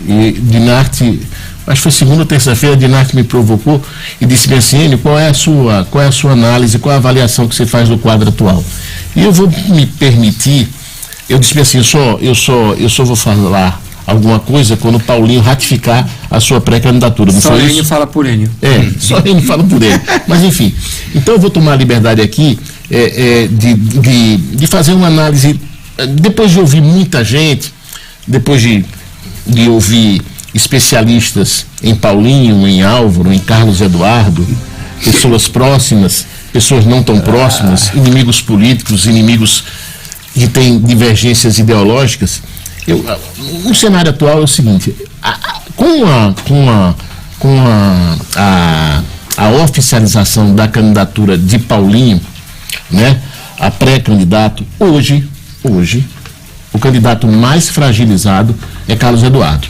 E Dinarte, acho que foi segunda ou terça-feira, Dinarte me provocou e disse bem assim: qual é a sua análise, qual é a avaliação que você faz do quadro atual? E eu vou me permitir, eu disse assim, eu só vou falar alguma coisa quando o Paulinho ratificar a sua pré-candidatura. Só Enio fala por Enio. Só Enio fala por ele. Mas enfim, então eu vou tomar a liberdade aqui de fazer uma análise, depois de ouvir muita gente, depois de ouvir especialistas em Paulinho, em Álvaro, em Carlos Eduardo, pessoas próximas, pessoas não tão próximas, inimigos políticos, inimigos que têm divergências ideológicas. O cenário atual é o seguinte: com a oficialização da candidatura de Paulinho, né, a pré-candidato, hoje o candidato mais fragilizado é Carlos Eduardo.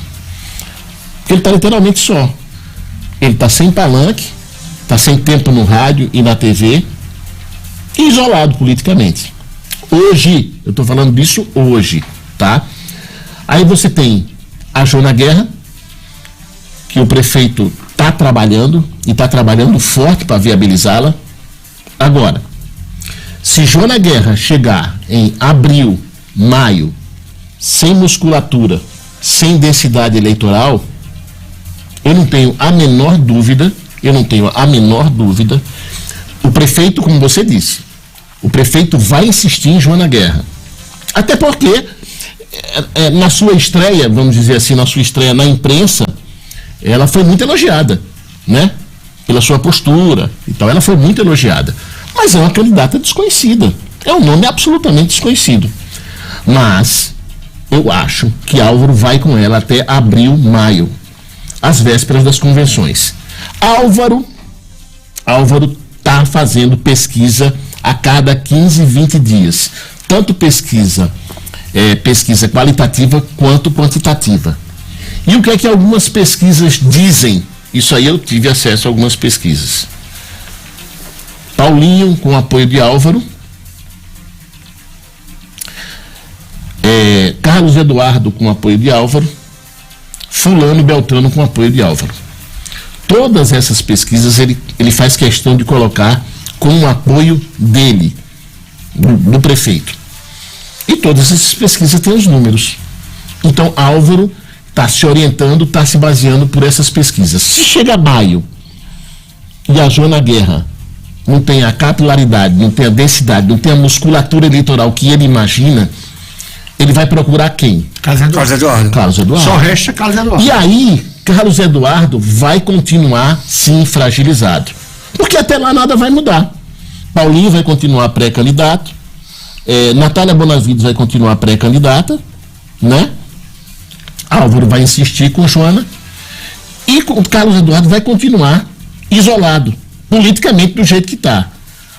Ele está literalmente só. Ele está sem palanque, está sem tempo no rádio e na TV, e isolado politicamente. Hoje, eu estou falando disso hoje, tá? Aí você tem a Joana Guerra, que o prefeito está trabalhando, e está trabalhando forte para viabilizá-la. Agora, se Joana Guerra chegar em abril, maio, sem musculatura, sem densidade eleitoral, eu não tenho a menor dúvida, o prefeito, como você disse, o prefeito vai insistir em Joana Guerra. Até porque na sua estreia, vamos dizer assim, na sua estreia na imprensa, ela foi muito elogiada, né? Pela sua postura e tal, ela foi muito elogiada. Mas é uma candidata desconhecida, é um nome absolutamente desconhecido. Mas eu acho que Álvaro vai com ela até abril, maio, às vésperas das convenções. Álvaro está fazendo pesquisa a cada 15, 20 dias. Tanto pesquisa qualitativa quanto quantitativa. E o que é que algumas pesquisas dizem? Isso aí eu tive acesso a algumas pesquisas. Paulinho com apoio de Álvaro, Carlos Eduardo com apoio de Álvaro, Fulano e Beltrano com apoio de Álvaro. Todas essas pesquisas ele faz questão de colocar com o apoio dele, do prefeito. E todas essas pesquisas têm os números. Então Álvaro está se orientando, está se baseando por essas pesquisas. Se chega maio e a Joana Guerra não tem a capilaridade, não tem a densidade, não tem a musculatura eleitoral que ele imagina, ele vai procurar quem? Carlos Eduardo. Só resta Carlos Eduardo. E aí, Carlos Eduardo vai continuar, sim, fragilizado. Porque até lá nada vai mudar. Paulinho vai continuar pré-candidato, Natália Bonavides vai continuar pré-candidata, né? Álvaro vai insistir com Joana, e o Carlos Eduardo vai continuar isolado, politicamente do jeito que está.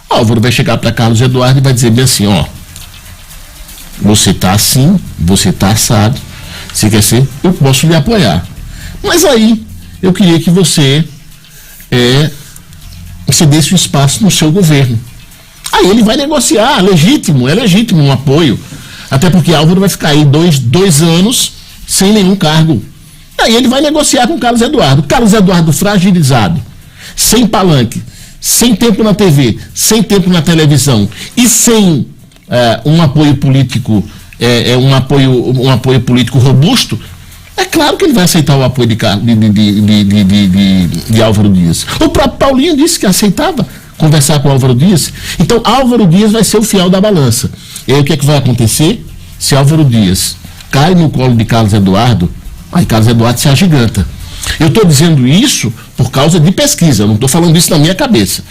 Álvaro vai chegar para Carlos Eduardo e vai dizer bem assim: ó, você está assim, você está assado, você quer ser, eu posso lhe apoiar. Mas aí, eu queria que você desse um espaço no seu governo. Aí ele vai negociar, é legítimo um apoio. Até porque Álvaro vai ficar aí dois anos sem nenhum cargo. Aí ele vai negociar com Carlos Eduardo. Carlos Eduardo fragilizado, sem palanque, sem tempo na TV, sem tempo na televisão e sem um apoio político, um apoio político robusto. É claro que ele vai aceitar o apoio de Álvaro Dias. O próprio Paulinho disse que aceitava conversar com Álvaro Dias. Então Álvaro Dias vai ser o fiel da balança. E aí o que é que vai acontecer? Se Álvaro Dias cai no colo de Carlos Eduardo, aí Carlos Eduardo se agiganta. Eu estou dizendo isso por causa de pesquisa, eu não estou falando isso na minha cabeça.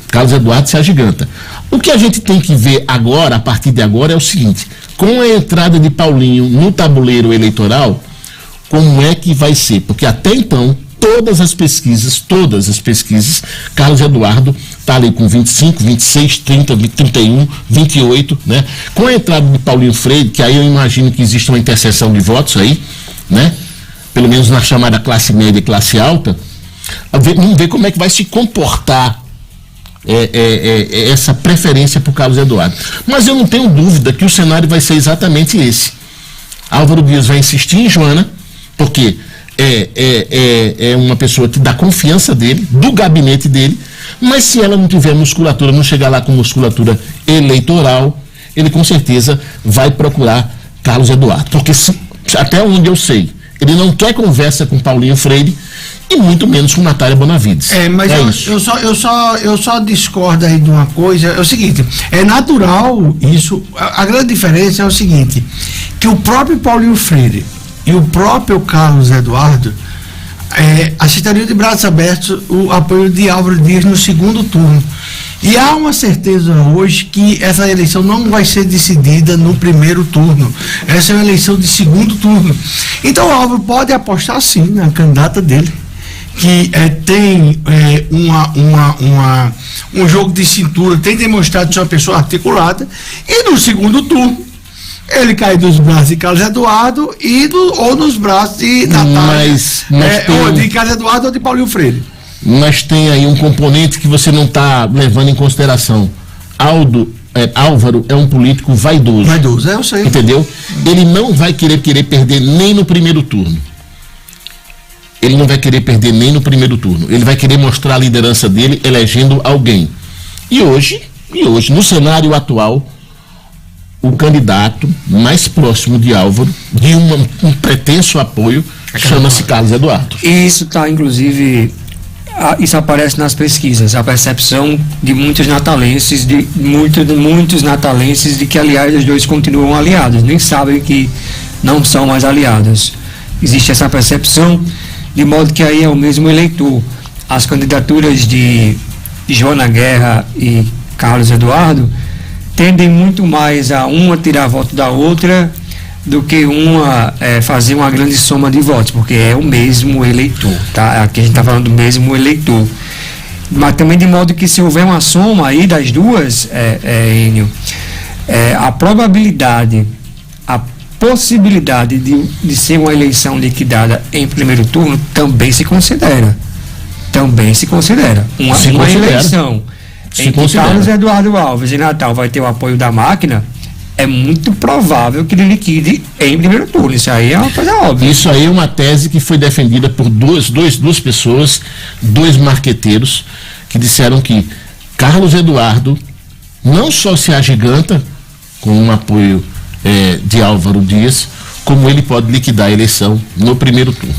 Carlos Eduardo se agiganta. O que a gente tem que ver agora, a partir de agora, é o seguinte: com a entrada de Paulinho no tabuleiro eleitoral, como é que vai ser? Porque até então, todas as pesquisas, Carlos Eduardo está ali com 25, 26, 30, 31, 28, né? Com a entrada de Paulinho Freire, que aí eu imagino que existe uma interseção de votos aí, né? Pelo menos na chamada classe média e classe alta, vamos ver como é que vai se comportar essa preferência por Carlos Eduardo. Mas eu não tenho dúvida que o cenário vai ser exatamente esse. Álvaro Dias vai insistir em Joana, porque é uma pessoa que dá confiança dele, do gabinete dele, mas se ela não tiver musculatura, não chegar lá com musculatura eleitoral, ele com certeza vai procurar Carlos Eduardo, porque até onde eu sei, ele não quer conversa com Paulinho Freire e muito menos com Natália Bonavides. Mas eu só discordo aí de uma coisa, é o seguinte, é natural isso, a grande diferença é o seguinte, que o próprio Paulinho Freire e o próprio Carlos Eduardo aceitariam de braços abertos o apoio de Álvaro Dias no segundo turno. E há uma certeza hoje que essa eleição não vai ser decidida no primeiro turno. Essa é uma eleição de segundo turno. Então o Álvaro pode apostar sim na candidata dele, que tem um jogo de cintura, tem demonstrado ser uma pessoa articulada, e no segundo turno ele cai dos braços de Carlos Eduardo ou nos braços de Natália, ou de Carlos Eduardo ou de Paulinho Freire. Mas tem aí um componente que você não está levando em consideração. Álvaro é um político vaidoso. Vaidoso, eu sei. Entendeu? Ele não vai querer perder nem no primeiro turno. Ele não vai querer perder nem no primeiro turno. Ele vai querer mostrar a liderança dele elegendo alguém. E hoje, no cenário atual, o candidato mais próximo de Álvaro, de um pretenso apoio, chama-se Carlos Eduardo. E isso está, inclusive, isso aparece nas pesquisas, a percepção de muitos natalenses, de muitos natalenses, de que, aliás, os dois continuam aliados, nem sabem que não são mais aliados. Existe essa percepção, de modo que aí é o mesmo eleitor. As candidaturas de Joana Guerra e Carlos Eduardo tendem muito mais a uma tirar voto da outra do que uma fazer uma grande soma de votos, porque é o mesmo eleitor, tá? Aqui a gente está falando do mesmo eleitor. Mas também de modo que, se houver uma soma aí das duas, Enio, a probabilidade, a possibilidade de ser uma eleição liquidada em primeiro turno também se considera. Uma eleição em que Carlos Eduardo Alves e Natal vai ter o apoio da máquina, é muito provável que ele liquide em primeiro turno. Isso aí é uma coisa óbvia. Isso aí é uma tese que foi defendida por duas pessoas, dois marqueteiros, que disseram que Carlos Eduardo não só se agiganta com um apoio de Álvaro Dias, como ele pode liquidar a eleição no primeiro turno.